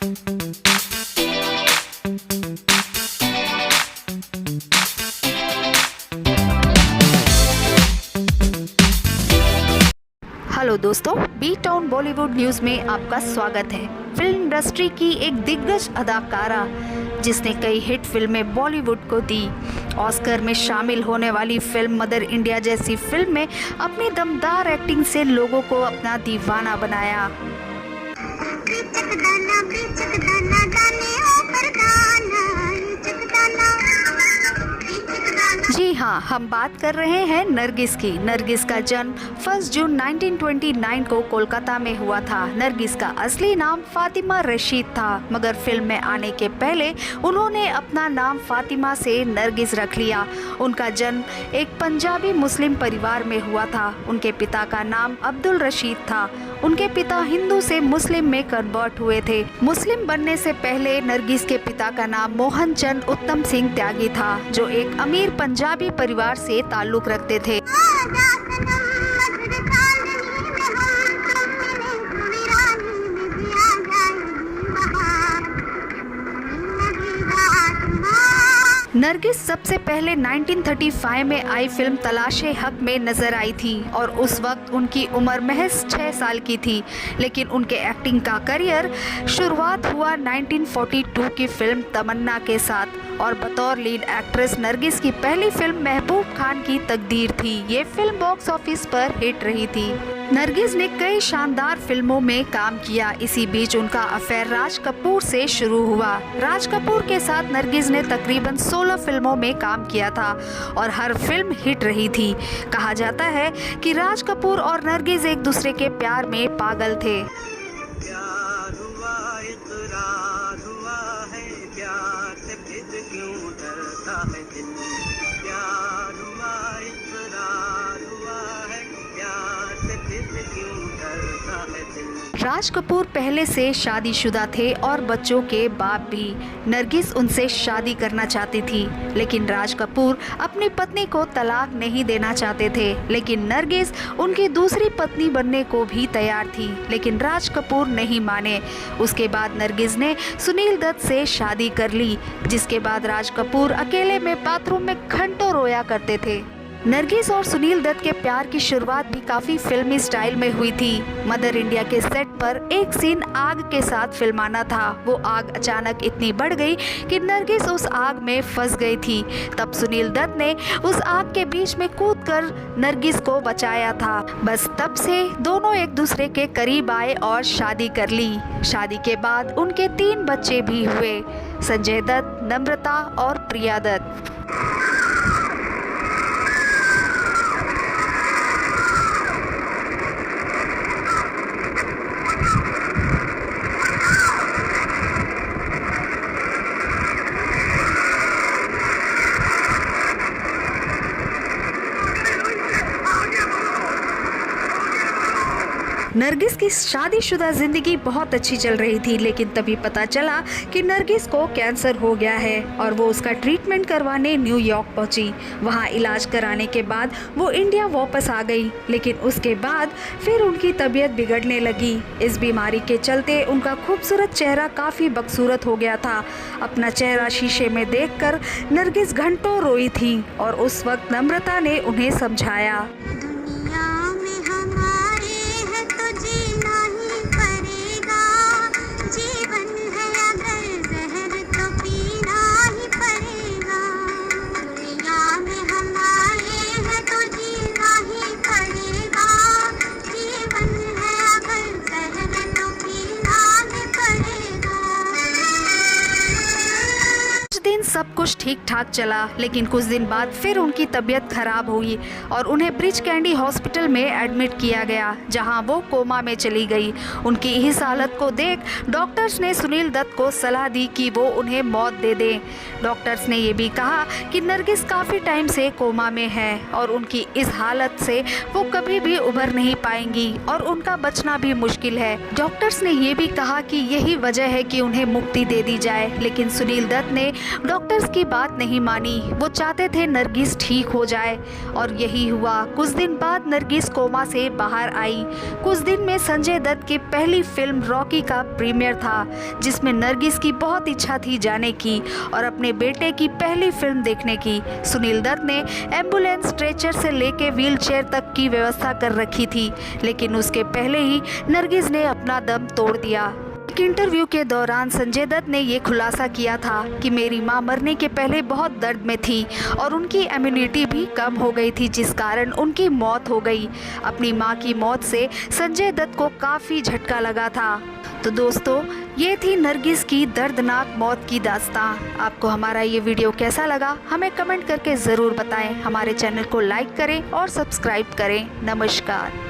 Hello दोस्तों, B town Bollywood news में आपका स्वागत है। फिल्म इंडस्ट्री की एक दिग्गज अदाकारा जिसने कई हिट फिल्में बॉलीवुड को दी, ऑस्कर में शामिल होने वाली फिल्म मदर इंडिया जैसी फिल्म में अपनी दमदार एक्टिंग से लोगों को अपना दीवाना बनाया। जी हाँ, हम बात कर रहे हैं नरगिस की। नरगिस का जन्म 1 जून 1929 को कोलकाता में हुआ था। नरगिस का असली नाम फातिमा रशीद था, मगर फिल्म में आने के पहले उन्होंने अपना नाम फातिमा से नरगिस रख लिया। उनका जन्म एक पंजाबी मुस्लिम परिवार में हुआ था। उनके पिता का नाम अब्दुल रशीद था। उनके पिता हिंदू से मुस्लिम में कन्वर्ट हुए थे। मुस्लिम बनने से पहले नरगिस के पिता का नाम मोहन चंद उत्तम सिंह त्यागी था, जो एक अमीर पंजाबी परिवार से ताल्लुक रखते थे। नरगिस सबसे पहले 1935 में आई फिल्म तलाशे हक में नजर आई थी और उस वक्त उनकी उम्र महज 6 साल की थी, लेकिन उनके एक्टिंग का करियर शुरुआत हुआ 1942 की फिल्म तमन्ना के साथ और बतौर लीड एक्ट्रेस नरगिस की पहली फिल्म महबूब खान की तकदीर थी। ये फिल्म बॉक्स ऑफिस पर हिट रही थी। नरगिस ने कई शानदार फिल्मों में काम किया। इसी बीच उनका अफेयर राज कपूर से शुरू हुआ। राज कपूर के साथ नरगिस ने तकरीबन 16 फिल्मों में काम किया था और हर फिल्म हिट रही थी। कहा जाता है कि राज कपूर और नरगिस एक दूसरे के प्यार में पागल थे। प्यार हुआ, इकरार हुआ है, प्यार से फिर क्यों डरता है दिल। प्यार हुआ, इकरार हुआ है, प्यार से फिर क्यों डरता है दिल। राज कपूर पहले से शादीशुदा थे और बच्चों के बाप भी। नरगिस उनसे शादी करना चाहती थी, लेकिन राज कपूर अपनी पत्नी को तलाक नहीं देना चाहते थे। लेकिन नरगिस उनकी दूसरी पत्नी बनने को भी तैयार थी, लेकिन राज कपूर नहीं माने। उसके बाद नरगिस ने सुनील दत्त से शादी कर ली, जिसके बाद राज कपूर अकेले में बाथरूम में घंटों रोया करते थे। नरगिस और सुनील दत्त के प्यार की शुरुआत भी काफी फिल्मी स्टाइल में हुई थी। मदर इंडिया के सेट पर एक सीन आग के साथ फिल्माना था। वो आग अचानक इतनी बढ़ गई कि नरगिस उस आग में फंस गई थी। तब सुनील दत्त ने उस आग के बीच में कूदकर नरगिस को बचाया था। बस तब से दोनों एक दूसरे के करीब आए और शादी कर ली। शादी के बाद उनके 3 बच्चे भी हुए, संजय दत्त, नम्रता और प्रिया दत्त। नरगिस की शादीशुदा जिंदगी बहुत अच्छी चल रही थी, लेकिन तभी पता चला कि नरगिस को कैंसर हो गया है और वो उसका ट्रीटमेंट करवाने न्यूयॉर्क पहुंची। वहां इलाज कराने के बाद वो इंडिया वापस आ गई, लेकिन उसके बाद फिर उनकी तबीयत बिगड़ने लगी। इस बीमारी के चलते उनका खूबसूरत चेहरा काफ़ी बदसूरत हो गया था। अपना चेहरा शीशे में देखकर नरगिस घंटों रोई थी और उस वक्त नम्रता ने उन्हें समझाया। सब कुछ ठीक ठाक चला, लेकिन कुछ दिन बाद फिर उनकी तबीयत खराब हुई और उन्हें ब्रिज कैंडी हॉस्पिटल में एडमिट किया गया, जहां वो कोमा में चली गई। उनकी इस हालत को देख डॉक्टर्स ने सुनील दत्त को सलाह दी कि वो उन्हें मौत दे दें। डॉक्टर्स ने ये भी कहा कि नरगिस काफ़ी टाइम से कोमा में है और उनकी इस हालत से वो कभी भी उभर नहीं पाएंगी और उनका बचना भी मुश्किल है। डॉक्टर्स ने ये भी कहा कि यही वजह है कि उन्हें मुक्ति दे दी जाए, लेकिन सुनील दत्त ने डॉक्टर्स की बात नहीं मानी। वो चाहते थे नरगिस ठीक हो जाए और यही हुआ। कुछ दिन बाद नरगिस कोमा से बाहर आई। कुछ दिन में संजय दत्त की पहली फिल्म रॉकी का प्रीमियर था, जिसमें नरगिस की बहुत इच्छा थी जाने की और अपने बेटे की पहली फिल्म देखने की। सुनील दत्त ने एम्बुलेंस, स्ट्रेचर से लेके व्हीलचेयर तक की व्यवस्था कर रखी थी, लेकिन उसके पहले ही नरगिस ने अपना दम तोड़ दिया। एक इंटरव्यू के दौरान संजय दत्त ने ये खुलासा किया था कि मेरी मां मरने के पहले बहुत दर्द में थी और उनकी इम्यूनिटी भी कम हो गई थी, जिस कारण उनकी मौत हो गई। अपनी मां की मौत से संजय दत्त को काफ़ी झटका लगा था। तो दोस्तों, ये थी नरगिस की दर्दनाक मौत की दास्तां। आपको हमारा ये वीडियो कैसा लगा हमें कमेंट करके ज़रूर बताएं। हमारे चैनल को लाइक करें और सब्सक्राइब करें। नमस्कार।